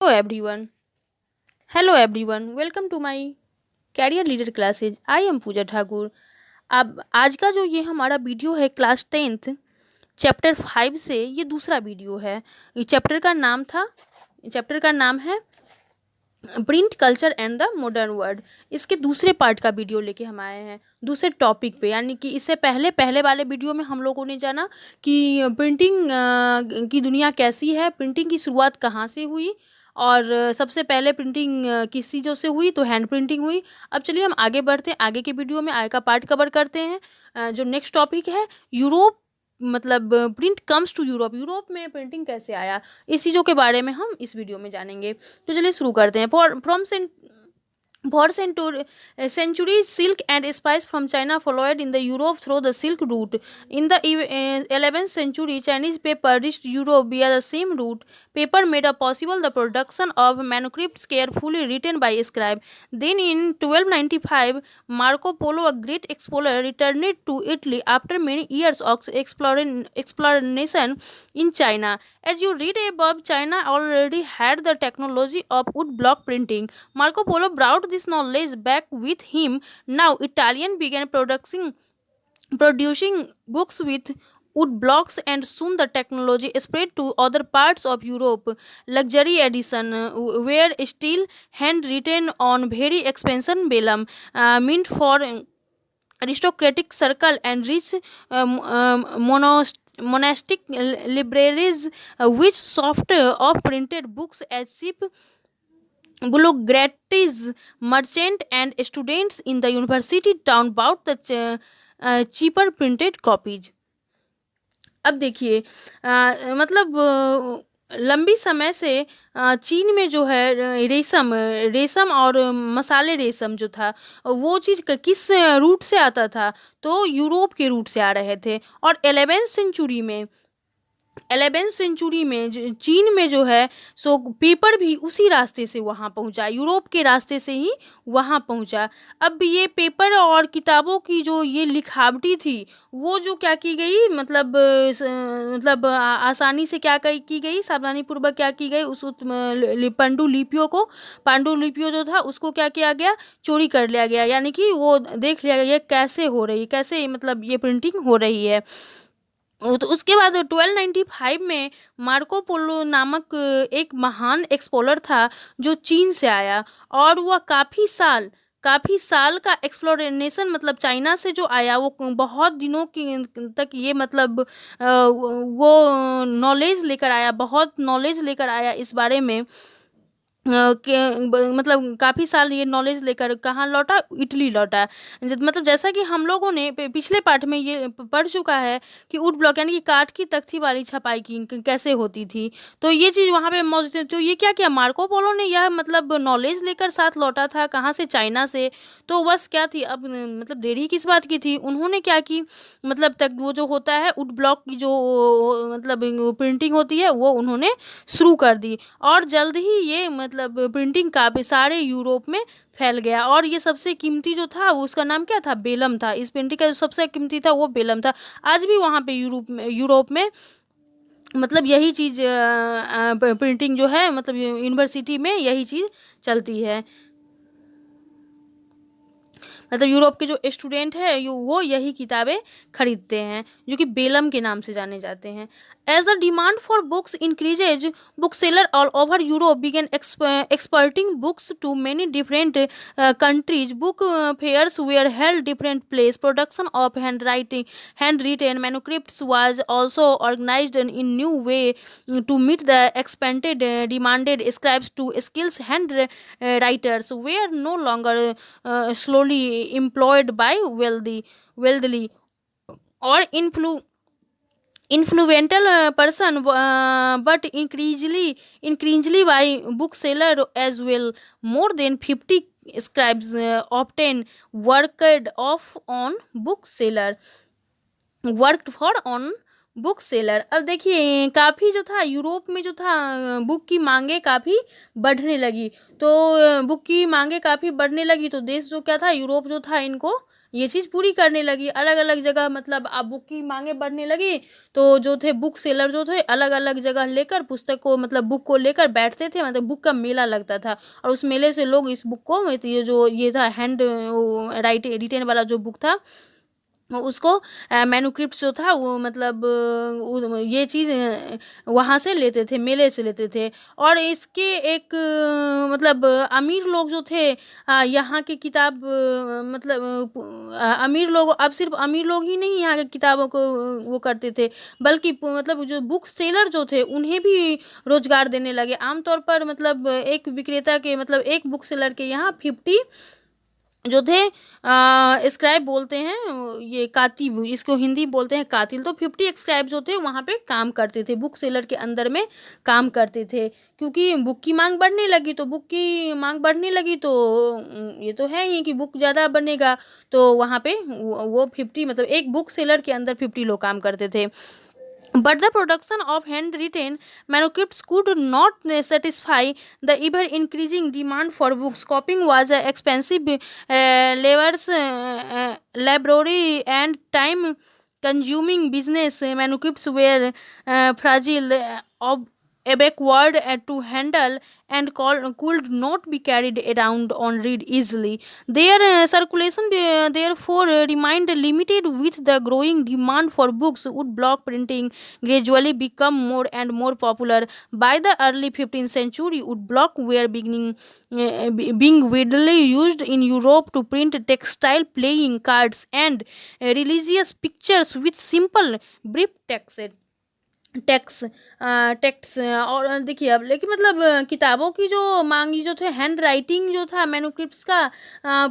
Hello everyone. Hello everyone. Welcome to my Career Leader Classes. I am Pooja Thakur. अब आज का जो ये हमारा वीडियो है क्लास 10th चैप्टर 5 से ये दूसरा वीडियो है. ये चैप्टर का नाम है print culture and the modern world. इसके दूसरे पार्ट का वीडियो लेके हम आए हैं दूसरे टॉपिक पे. यानी कि इससे पहले वाले वीडियो में हम लोगों ने जाना कि प्रिंटिंग की दुनिया कैसी है, प्रिंटिंग की शुरुआत कहाँ से हुई और सबसे पहले प्रिंटिंग किस चीज़ों से हुई, तो हैंड प्रिंटिंग हुई. अब चलिए हम आगे बढ़ते हैं, आगे के वीडियो में आगे का पार्ट कवर करते हैं. जो नेक्स्ट टॉपिक है यूरोप, मतलब print comes to Europe, Europe में प्रिंटिंग कैसे आया, इस चीज़ों के बारे में हम इस वीडियो में जानेंगे. तो चलिए शुरू करते हैं. For centuries, silk and spice from China followed in the Europe through the Silk Route. In the 11th century, Chinese paper reached Europe via the same route. Paper made possible the production of manuscripts carefully written by scribe. Then, in 1295, Marco Polo, a great explorer, returned to Italy after many years of exploration in China. As you read above, China already had the technology of woodblock printing. Marco Polo brought this knowledge back with him. Now, Italian began producing books with wood blocks, and soon the technology spread to other parts of Europe. Luxury edition were still handwritten on very expensive vellum, meant for aristocratic circle and rich monastic libraries, which soft of printed books as cheap bureaucrats, merchant and students in the university town bought the cheaper printed copies. अब देखिए मतलब लंबी समय से चीन में जो है रेशम और मसाले रेशम जो था वो चीज़ किस रूट से आता था, तो यूरोप के रूट से आ रहे थे. और 11th सेंचुरी में चीन में जो है सो पेपर भी उसी रास्ते से वहाँ पहुँचा, यूरोप के रास्ते से ही वहाँ पहुँचा. अब ये पेपर और किताबों की जो ये लिखावटी थी वो जो क्या की गई, मतलब आसानी से क्या की गई, सावधानी पूर्वक क्या की गई, उस पांडुलिपियों जो था उसको क्या किया गया, चोरी कर लिया गया. यानी कि वो देख लिया गया ये कैसे हो रही, कैसे मतलब ये प्रिंटिंग हो रही है. तो उसके बाद 1295 में मार्को पोलो नामक एक महान एक्सप्लोरर था जो चीन से आया, और वह काफ़ी साल का एक्सप्लोरेशन मतलब चाइना से जो आया वो बहुत दिनों की तक ये मतलब वो नॉलेज लेकर आया, बहुत नॉलेज लेकर आया इस बारे में मतलब काफ़ी साल ये नॉलेज लेकर कहाँ लौटा, इटली लौटा. मतलब जैसा कि हम लोगों ने पिछले पाठ में ये पढ़ चुका है कि वुड ब्लॉक यानी कि काठ की तख्ती वाली छपाई की कैसे होती थी, तो ये चीज़ वहाँ पे मौजूद है. तो ये क्या किया मार्को पोलो ने, यह मतलब नॉलेज लेकर साथ लौटा था कहाँ से, चाइना से. तो बस क्या थी अब मतलब देरी किस बात की थी, उन्होंने क्या की मतलब तक वो जो होता है वुड ब्लॉक की जो मतलब प्रिंटिंग होती है वो उन्होंने शुरू कर दी, और जल्द ही ये मतलब प्रिंटिंग काफ़ी सारे यूरोप में फैल गया. और ये सबसे कीमती जो था उसका नाम क्या था, बेलम था. इस प्रिंटिंग का जो सबसे कीमती था वो बेलम था. आज भी वहाँ पे यूरोप में मतलब यही चीज़ प्रिंटिंग जो है मतलब यूनिवर्सिटी में यही चीज़ चलती है. मतलब यूरोप के जो स्टूडेंट है वो यही किताबें खरीदते हैं जो कि बेलम के नाम से जाने जाते हैं. As the demand for books increases, book seller all over Europe began exporting books to many different countries. Book fairs were held different place. Production of hand written manuscripts was also organised in new way to meet the expanded demanded. Scribes to skills hand writers were no longer slowly employed by wealthy or influential person, but increasingly by bookseller as well. More than 50 scribes obtain worked for on book seller. अब देखिए काफ़ी जो था Europe में जो था book की मांगे काफ़ी बढ़ने लगी, तो बुक की मांगे काफ़ी बढ़ने लगी तो देश जो क्या था यूरोप जो था इनको ये चीज़ पूरी करने लगी। अलग अलग जगह मतलब अब बुक की मांगें बढ़ने लगी, तो जो थे बुक सेलर जो थे अलग अलग जगह लेकर पुस्तक को मतलब बुक को लेकर बैठते थे, मतलब बुक का मेला लगता था और उस मेले से लोग इस बुक को ये था हैंड राइट रिटेन वाला जो बुक था उसको मैन्युस्क्रिप्ट जो था वो मतलब ये चीज़ वहाँ से लेते थे, मेले से लेते थे। और इसके एक मतलब अमीर लोग जो थे यहाँ की किताब मतलब अमीर लोग, अब सिर्फ अमीर लोग ही नहीं यहाँ की किताबों को वो करते थे, बल्कि मतलब जो बुक सेलर जो थे उन्हें भी रोजगार देने लगे। आमतौर पर मतलब एक विक्रेता के मतलब एक बुक सेलर के यहाँ 50 जो थे स्क्राइब बोलते हैं, ये कातिब इसको हिंदी बोलते हैं कातिल, तो 50 स्क्राइब जो थे वहाँ पे काम करते थे, बुक सेलर के अंदर में काम करते थे। क्योंकि बुक की मांग बढ़ने लगी, तो ये तो है ही कि बुक ज़्यादा बनेगा, तो वहाँ पे वो 50 मतलब एक बुक सेलर के अंदर 50 लोग काम करते थे। But the production of handwritten manuscripts could not satisfy the ever increasing demand for books. Copying was an expensive, laborious and time consuming business. Manuscripts were fragile, backward to handle, and could not be carried around or read easily. Their circulation, therefore, remained limited. With the growing demand for books, wood block printing gradually become more and more popular. By the early 15th century, wood block were being widely used in Europe to print textile playing cards and religious pictures with simple brief text और देखिए अब लेकिन मतलब किताबों की जो मांगी जो थे हैंड राइटिंग जो था मैन्युस्क्रिप्ट्स का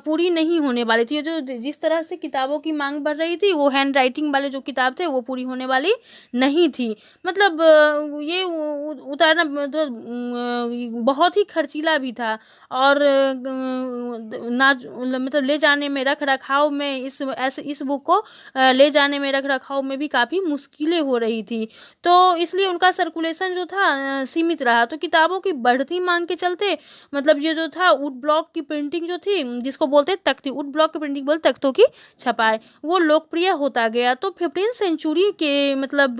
पूरी नहीं होने वाली थी। जो जिस तरह से किताबों की मांग बढ़ रही थी वो हैंड राइटिंग वाले जो किताब थे वो पूरी होने वाली नहीं थी। मतलब ये उतारना बहुत ही खर्चीला भी था और ना मतलब ले जाने में रख रखाव में इस बुक को ले जाने में रख रखाव में भी काफ़ी मुश्किलें हो रही थी। तो इसलिए उनका सर्कुलेशन जो था सीमित रहा। तो किताबों की बढ़ती मांग के चलते मतलब ये जो था वुड ब्लॉक की प्रिंटिंग जो थी जिसको बोलते तख्ती, वुड ब्लॉक की प्रिंटिंग बोलते तख्तों की छपाई, वो लोकप्रिय होता गया। तो 15th सेंचुरी के मतलब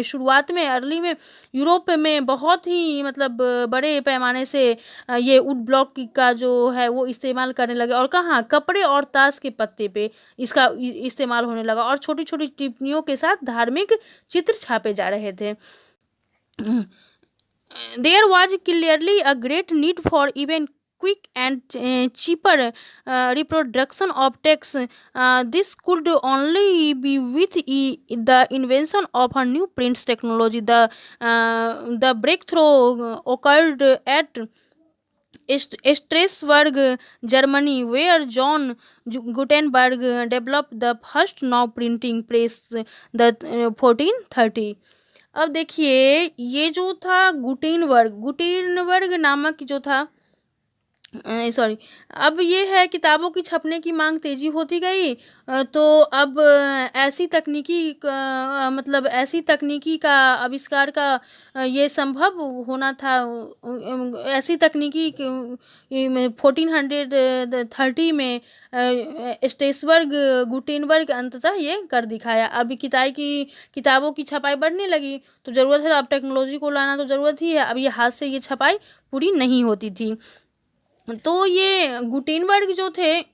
शुरुआत में अर्ली में यूरोप में बहुत ही मतलब बड़े पैमाने से ये वुड ब्लॉक का जो है वो इस्तेमाल करने लगे। और कहाँ, कपड़े और ताश के पत्ते पे इसका इस्तेमाल होने लगा और छोटी छोटी टिप्पणियों के साथ धार्मिक चित्र छापे जा रहे थे। There was clearly a great need for even quick and cheaper reproduction of text. This could only be with the invention of a new prints technology. The breakthrough occurred at Strasbourg, Germany, where John Gutenberg developed the first now printing press, the 1430। अब देखिए ये जो था Gutenberg नामक जो था sorry, अब ये है किताबों की छपने की मांग तेजी होती गई। तो अब मतलब ऐसी तकनीकी का आविष्कार का ये संभव होना था। ऐसी तकनीकी 1430 में स्ट्रेसबर्ग गुटेनबर्ग अंततः ये कर दिखाया। अब किताबों की छपाई बढ़ने लगी तो ज़रूरत है, अब टेक्नोलॉजी को लाना तो ज़रूरत ही है। अब ये हाथ से ये छपाई पूरी नहीं होती थी। तो ये गुटेनबर्ग जो थे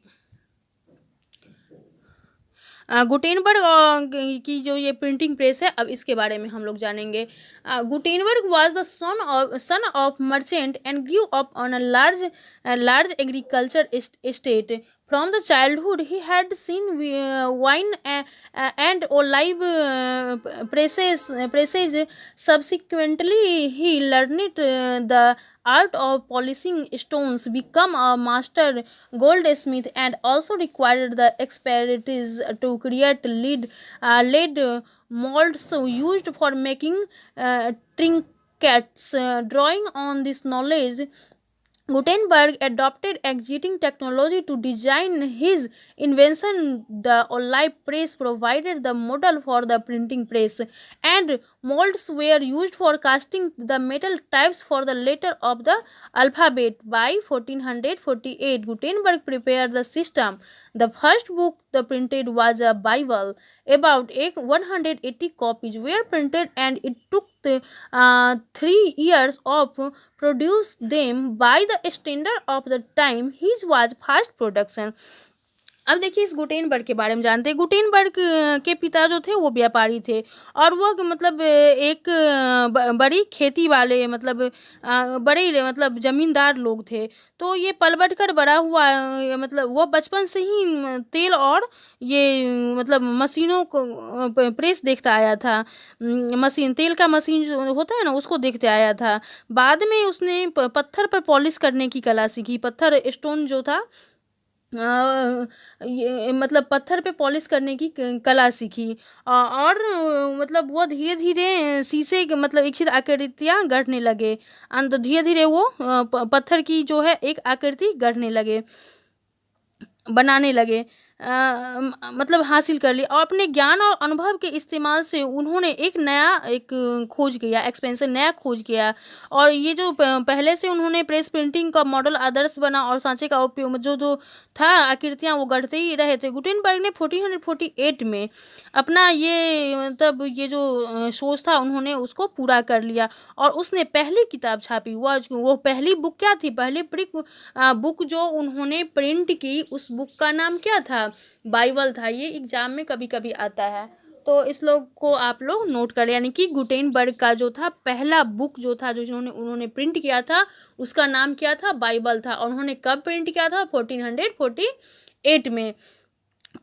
गुटेनबर्ग की जो ये प्रिंटिंग प्रेस है अब इसके बारे में हम लोग जानेंगे। Gutenberg was the son of merchant and grew up on a large agriculture estate. From the childhood, he had seen wine and olive presses. Subsequently, he learned the art of polishing stones, become a master goldsmith, and also required the expertise to create lead molds used for making trinkets. Drawing on this knowledge, Gutenberg adopted existing technology to design his invention. The olive press provided the model for the printing press, and molds were used for casting the metal types for the letter of the alphabet. By 1448, Gutenberg prepared the system The first book the printed was a Bible. About 180 copies were printed, and it took 3 years of produce them. By the standard of the time, his was fast production. अब देखिए इस Gutenberg के बारे में जानते हैं। Gutenberg के पिता जो थे वो व्यापारी थे, और वो मतलब एक बड़ी खेती वाले मतलब बड़े मतलब ज़मींदार लोग थे। तो ये पल बढ़ कर बड़ा हुआ, मतलब वो बचपन से ही तेल और ये मतलब मशीनों को प्रेस देखता आया था। मशीन, तेल का मशीन जो होता है ना, उसको देखते आया था। बाद में उसने पत्थर पर पॉलिश करने की कला सीखी। पत्थर, स्टोन जो था, ये मतलब पत्थर पे पॉलिश करने की कला सीखी। और मतलब वो धीरे धीरे शीशे के मतलब इच्छित आकृतियाँ गढ़ने लगे। अंत धीरे धीरे वो पत्थर की जो है एक आकृति गढ़ने लगे, बनाने लगे, मतलब हासिल कर ली। और अपने ज्ञान और अनुभव के इस्तेमाल से उन्होंने एक खोज किया, एक्सपेंशन नया खोज किया। और ये जो पहले से उन्होंने प्रेस प्रिंटिंग का मॉडल आदर्श बना, और सांचे का उपयोग जो जो था आकृतियाँ वो गढ़ते ही रहे थे। गुटेनबर्ग ने 1448 में अपना ये मतलब ये जो सोच था उन्होंने उसको पूरा कर लिया, और उसने पहली किताब छापी। वो पहली बुक क्या थी? पहली बुक जो उन्होंने प्रिंट की, उस बुक का नाम क्या था? बाइबल था। ये एग्जाम में कभी कभी आता है, तो इस लोग को आप लोग नोट कर, यानी कि गुटेनबर्ग का जो था पहला बुक जो था जो उन्होंने प्रिंट किया था, उसका नाम क्या था? बाइबल था। और उन्होंने कब प्रिंट किया था? 1448 में।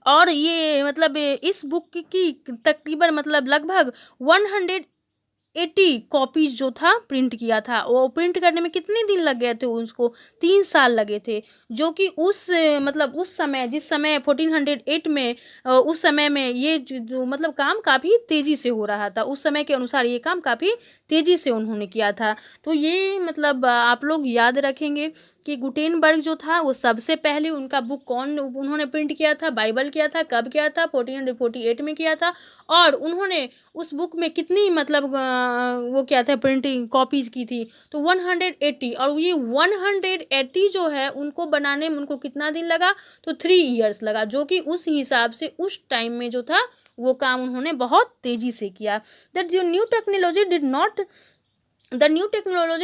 और ये मतलब इस बुक की तकरीबन मतलब लगभग 180 कॉपीज जो था प्रिंट किया था। वो प्रिंट करने में कितने दिन लग गए थे? उसको 3 साल लगे थे। जो कि मतलब उस समय, जिस समय 1408 में उस समय में ये जो मतलब काम काफ़ी तेज़ी से हो रहा था, उस समय के अनुसार ये काम काफ़ी तेज़ी से उन्होंने किया था। तो ये मतलब आप लोग याद रखेंगे कि गुटेनबर्ग जो था वो सबसे पहले उनका बुक कौन उन्होंने प्रिंट किया था? बाइबल किया था। कब किया था? 1448 में किया था। और उन्होंने उस बुक में कितनी मतलब वो क्या था, प्रिंटिंग कॉपीज़ की थी? तो 180। और ये 180 जो है उनको बनाने में उनको कितना दिन लगा? तो 3 years लगा, जो कि उस हिसाब से उस टाइम में जो था वो काम उन्होंने बहुत तेज़ी से किया। दैट जो new technology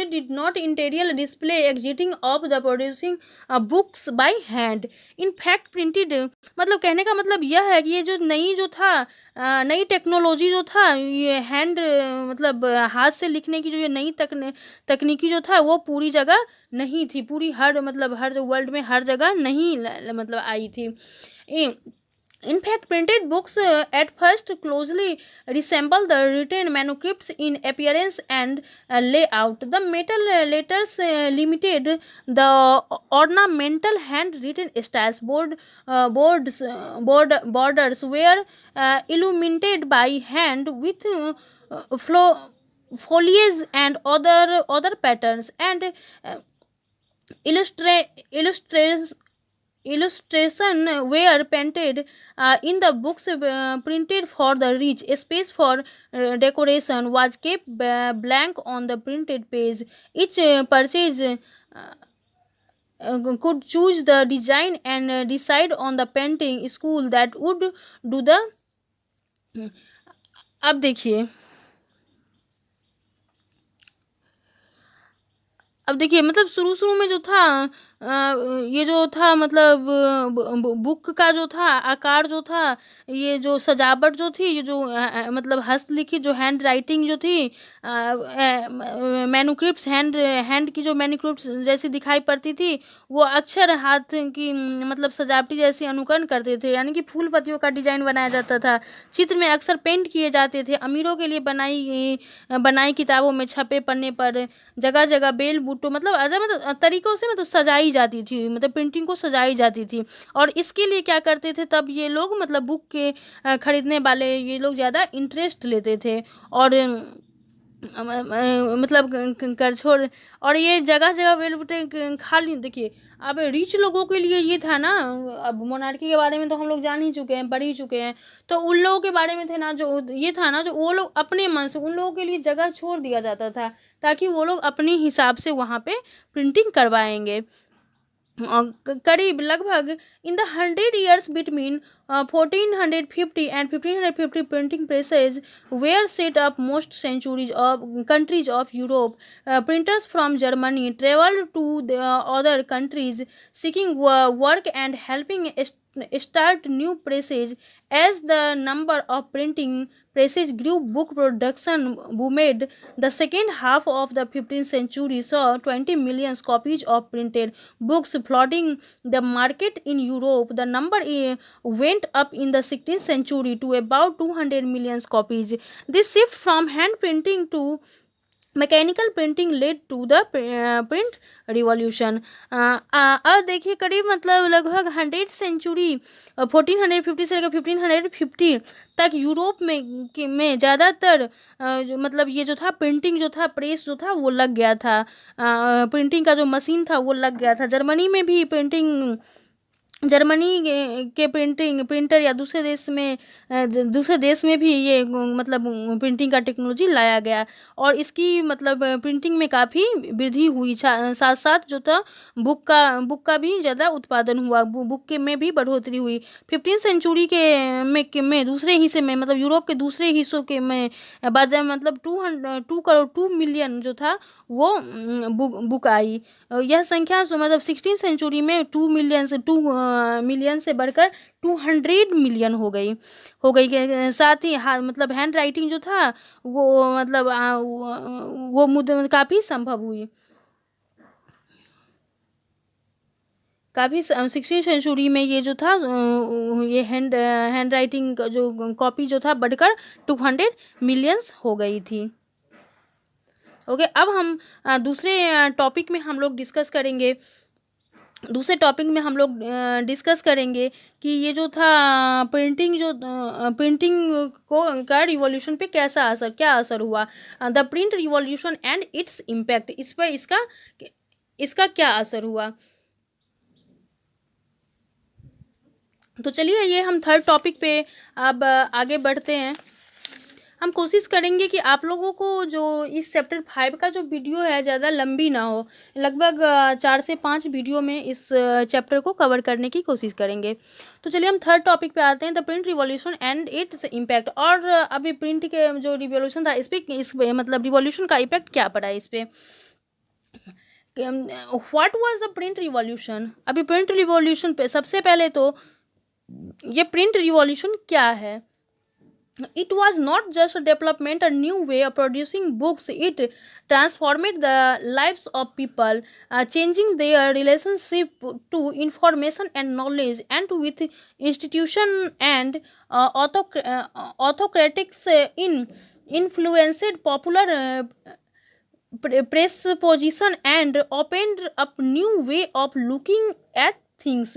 did not interior display exiting of the producing books by hand. In fact printed, मतलब कहने का मतलब यह है कि ये जो नई टेक्नोलॉजी जो था, ये हैंड मतलब हाथ से लिखने की जो ये नई तकनीकी जो था वो पूरी जगह नहीं थी। पूरी हर वर्ल्ड में हर जगह नहीं मतलब आई थी। In fact, printed books at first closely resemble the written manuscripts in appearance and layout. The metal letters limited the ornamental handwritten styles. Borders were illuminated by hand with foliage and other patterns, and uh, illustrations illustration were painted in the books printed. For the rich space for decoration was kept blank on the printed page. Each purchase could choose the design and decide on the painting school that would do the। अब देखिए, मतलब शुरू में जो था ये जो था मतलब बुक का जो था आकार जो था, ये जो सजावट जो थी, ये जो मतलब हस्तलिखित जो हैंड राइटिंग जो थी, मैनुक्रिप्ट्स हैंड की जो मैनुक्रिप्ट्स जैसी दिखाई पड़ती थी, वो अक्षर हाथ की मतलब सजावटी जैसी अनुकरण करते थे। यानी कि फूल पत्तियों का डिजाइन बनाया जाता था। चित्र में अक्सर पेंट किए जाते थे। अमीरों के लिए बनाई किताबों में छपे पन्ने पर जगह जगह बेल बूटों मतलब मतलब तरीकों से मतलब सजाई जाती थी, मतलब प्रिंटिंग को सजाई जाती थी। और इसके लिए क्या करते थे तब ये लोग, मतलब बुक के खरीदने वाले ये लोग ज़्यादा इंटरेस्ट लेते थे। और मतलब कर छोड़, और ये जगह जगह बेल बूटे खाली। देखिए, अब रिच लोगों के लिए ये था ना, अब मोनार्की के बारे में तो हम लोग जान ही चुके हैं, पढ़ ही चुके हैं। तो उन लोगों के बारे में थे ना, जो ये था ना, जो वो लोग अपने मन से उन लोगों के लिए जगह छोड़ दिया जाता था, ताकि वो लोग अपने हिसाब से वहाँ पे प्रिंटिंग करवाएंगे। करीब लगभग in the 100 years between 1450 and 1550 printing presses were set up most centuries of countries of Europe printers from Germany travel to the other countries seeking work and helping start new presses. As the number of printing presses grew, book production boomed. The second half of the 15th century saw 20 million copies of printed books flooding the market in Europe. The number went up in the 16th century to about 200 million copies. This shift from hand printing to mechanical printing led to the print revolution. अब देखिए करीब मतलब लगभग 100 century 1450 से लेकर 1550 तक Europe में ज़्यादातर मतलब ये जो था प्रिंटिंग जो था प्रेस जो था वो लग गया था, प्रिंटिंग का जो मशीन था वो लग गया था। जर्मनी में भी प्रिंटिंग जर्मनी के प्रिंटर या दूसरे देश में भी ये मतलब प्रिंटिंग का टेक्नोलॉजी लाया गया और इसकी मतलब प्रिंटिंग में काफ़ी वृद्धि हुई। साथ साथ जो था बुक का भी ज़्यादा उत्पादन हुआ, बुक के में भी बढ़ोतरी हुई। 15 सेंचुरी में दूसरे हिस्से में मतलब यूरोप के दूसरे हिस्सों के में बाद मतलब 2 मिलियन जो था वो बुक आई। यह संख्या मतलब 16 सेंचुरी में 2 मिलियन से बढ़कर 200 मिलियन हो गई साथ ही मतलब हैंड राइटिंग जो था वो मतलब वो मुद्दे काफ़ी संभव हुई। काफ़ी 16 सेंचुरी में ये जो था ये हैंड राइटिंग का जो कॉपी जो था बढ़कर 200 मिलियंस हो गई थी। ओके, अब हम दूसरे टॉपिक में हम लोग डिस्कस करेंगे। दूसरे टॉपिक में हम लोग डिस्कस करेंगे कि ये जो था प्रिंटिंग को का रिवॉल्यूशन पे क्या असर हुआ, the print revolution and its impact, इस पर इसका क्या असर हुआ। तो चलिए ये हम थर्ड टॉपिक पे अब आगे बढ़ते हैं। हम कोशिश करेंगे कि आप लोगों को जो इस चैप्टर 5 का जो वीडियो है ज़्यादा लंबी ना हो, लगभग 4 से 5 वीडियो में इस चैप्टर को कवर करने की कोशिश करेंगे। तो चलिए हम थर्ड टॉपिक पे आते हैं, the print revolution and its impact. और अभी प्रिंट के जो रिवॉल्यूशन था इस पे मतलब रिवॉल्यूशन का इम्पैक्ट क्या पड़ा इस पर। What was the print revolution. अभी प्रिंट रिवॉल्यूशन पे सबसे पहले तो ये प्रिंट रिवॉल्यूशन क्या है। It was not just a development, a new way of producing books. It transformed the lives of people, changing their relationship to information and knowledge, and with institution and autocratics influenced popular press position and opened up new way of looking at things.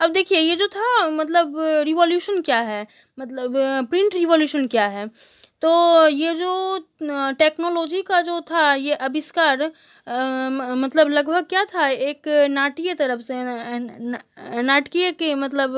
अब देखिए ये जो था मतलब revolution क्या है, मतलब print revolution क्या है। तो ये जो टेक्नोलॉजी का जो था ये आविष्कार मतलब लगभग क्या था, एक नाटकीय तरफ से नाटकीय के मतलब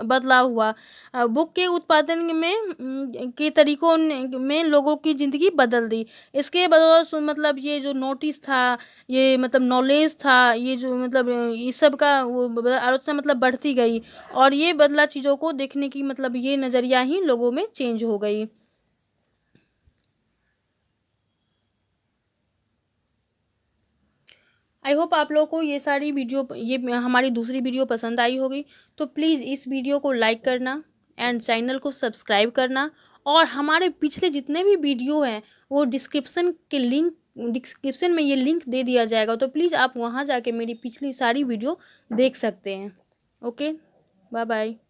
बदलाव हुआ। बुक के उत्पादन में के तरीकों में लोगों की ज़िंदगी बदल दी। इसके बदौलत मतलब ये जो नोटिस था, ये मतलब नॉलेज था, ये जो मतलब इस सब का वो आलोचना मतलब बढ़ती गई और ये बदला चीज़ों को देखने की मतलब ये नज़रिया ही लोगों में चेंज हो गई। आई होप आप लोगों को ये सारी वीडियो ये हमारी दूसरी वीडियो पसंद आई होगी। तो प्लीज़ इस वीडियो को लाइक करना एंड चैनल को सब्सक्राइब करना और हमारे पिछले जितने भी वीडियो हैं वो डिस्क्रिप्शन में ये लिंक दे दिया जाएगा, तो प्लीज़ आप वहाँ जाके मेरी पिछली सारी वीडियो देख सकते हैं। Okay, bye bye.